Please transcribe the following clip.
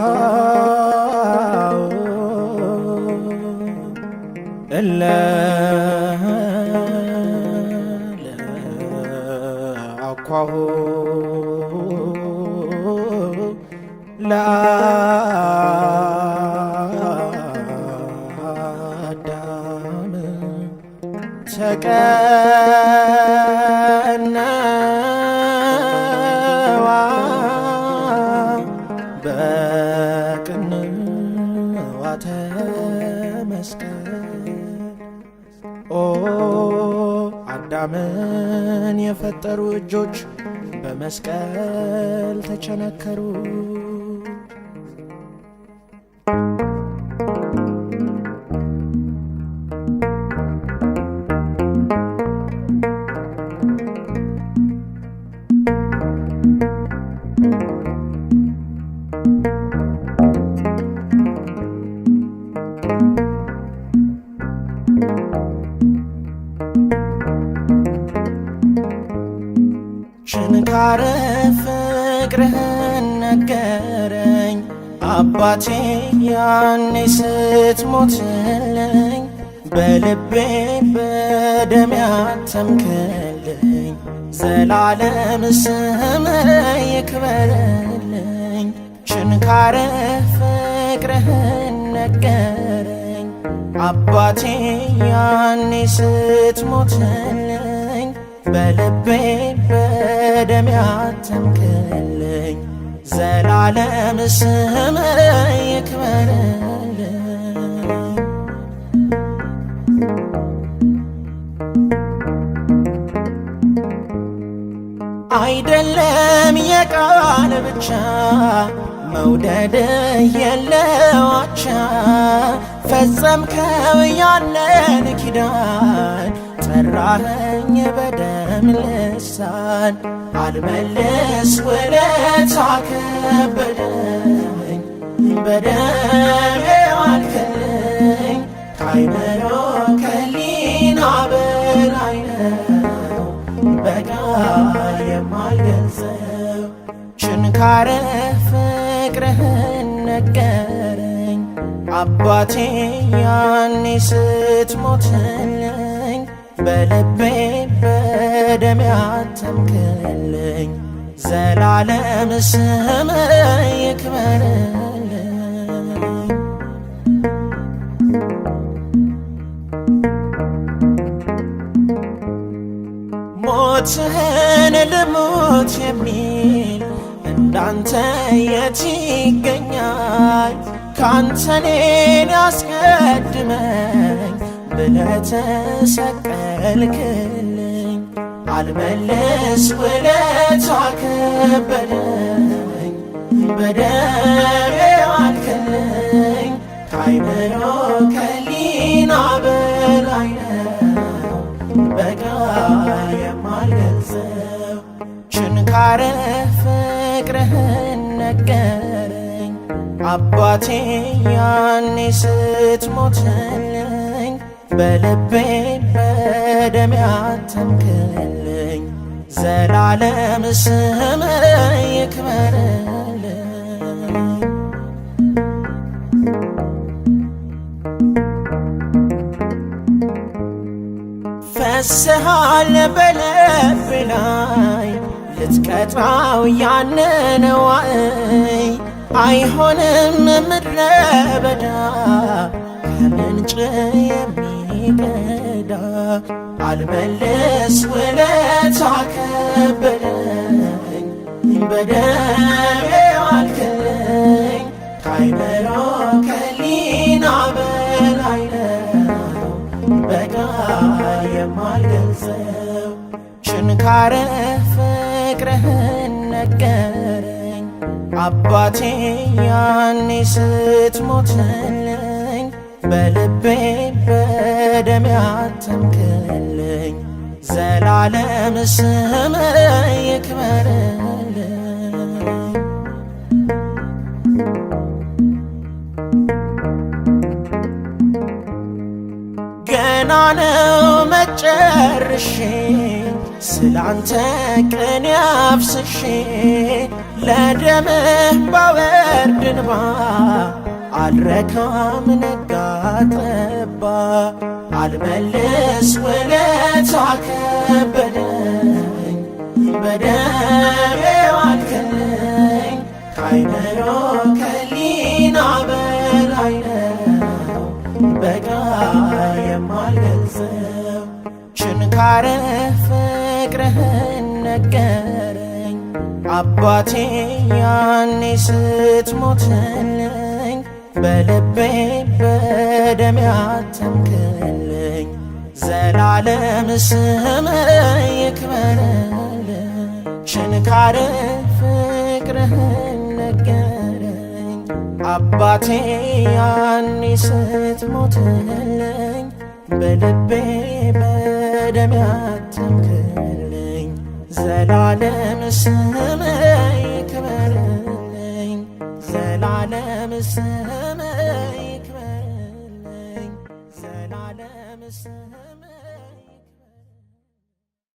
አእዳው እለ ለአኳሁ ለአዳም ተቀነዋ በቅንዋተ መስቀል ኦ አዳምን የፈጠሩ እጆች በመስቀል ተቸነከሩ። ችንካረ ፍቅርህን ነገረኝ አባቴ ያኔ ስትሞትልኝ፣ በልቤ በደም ያተምክልኝ ዘላለም ስምህ ይክበርልኝ። ችንካረ ፍቅርህን ነገረኝ አባቴ ያኔ ስትሞትልኝ፣ በልቤ በደም ያተምክልኝ ዘላለም ስምህ ይክበርልኝ። አይደለም የቃል ብቻ መውደድ የለዋቻ፣ ፈጸምከው ያንን ኪዳን ጠራኸኝ በደም ልሳን። አልመልስ ውለታ ከበደኝ በደም ዋልክልኝ፣ ከአይምሮ ከሊና በላይ ነው በቃል የማልገልጸው። ችንካረ ፍቅርህን ነገረኝ አባቴ ያኔ ስትሞትልኝ፣ በልቤ በደም ያተምክልኝ ዘላለም ስምህ ይክበርልኝ። ሞትህን ልሙት የሚል እንዳንተ የት ይገኛል? ካንተ እኔን ያስቀድመኝ ብለህ ተሰቀልክልኝ። አልመልስ ውለታ ከበደኝ በደም ዋልክልኝ፣ ከአይምሮ ከሊና በላይ ነው በቃል የማልገልጸው። ችንካረ ፍቅርህን ነገረኝ አባቴ ያኔ ስትሞትልኝ፣ በልቤ በደም ያተምክልኝ ዘላለም ስምህ ይክበርልኝ። ፈስሃል በልቤ ላይ ልትቀጣው ያንን ዋዕይ፣ አይሆንም ምድረ በዳ ከምንጭ የሚቀዳ። አልመልስ ውለታ ከበደኝ በደም ዋልክልኝ፣ ከአይምሮ ከሊና በላይ ነው በቃል የማልገልጸው። ችንካረ ፍቅርህን ነገረኝ አባቴ ያኔ ስትሞትልኝ፣ በልቤ በደም ያተምክልኝ ዘላለም ስምህ ይክበርልኝ። ገና ነው መጨረሼ ስላንተ ቅኔ አፍስሼ ለደምህ ባወርድ እንባ አልረካም ነጋ ጠባ አልመልስ ውለታ ከበደኝ በደሜ ዋልክልኝ ከአይምሮ ከሊና በላይ ነው በቃል የማልገልጸው ችንካረ ፍቅርህን ነገረኝ አባቴ ያኔ ስትሞትልኝ በልቤ በደሜ አተምክልኝ ዘላለም ስምህ ይክበርልኝ ችንካረ ፍቅርህን ነገረኝ አባቴ ያኔ ስትሞትልኝ በልቤ በደሜ አተምክልኝ ዘላለም ስምህ ይክበርልኝ ዘላለም ስምህ ይክበርልኝ ዘላለም ስምህ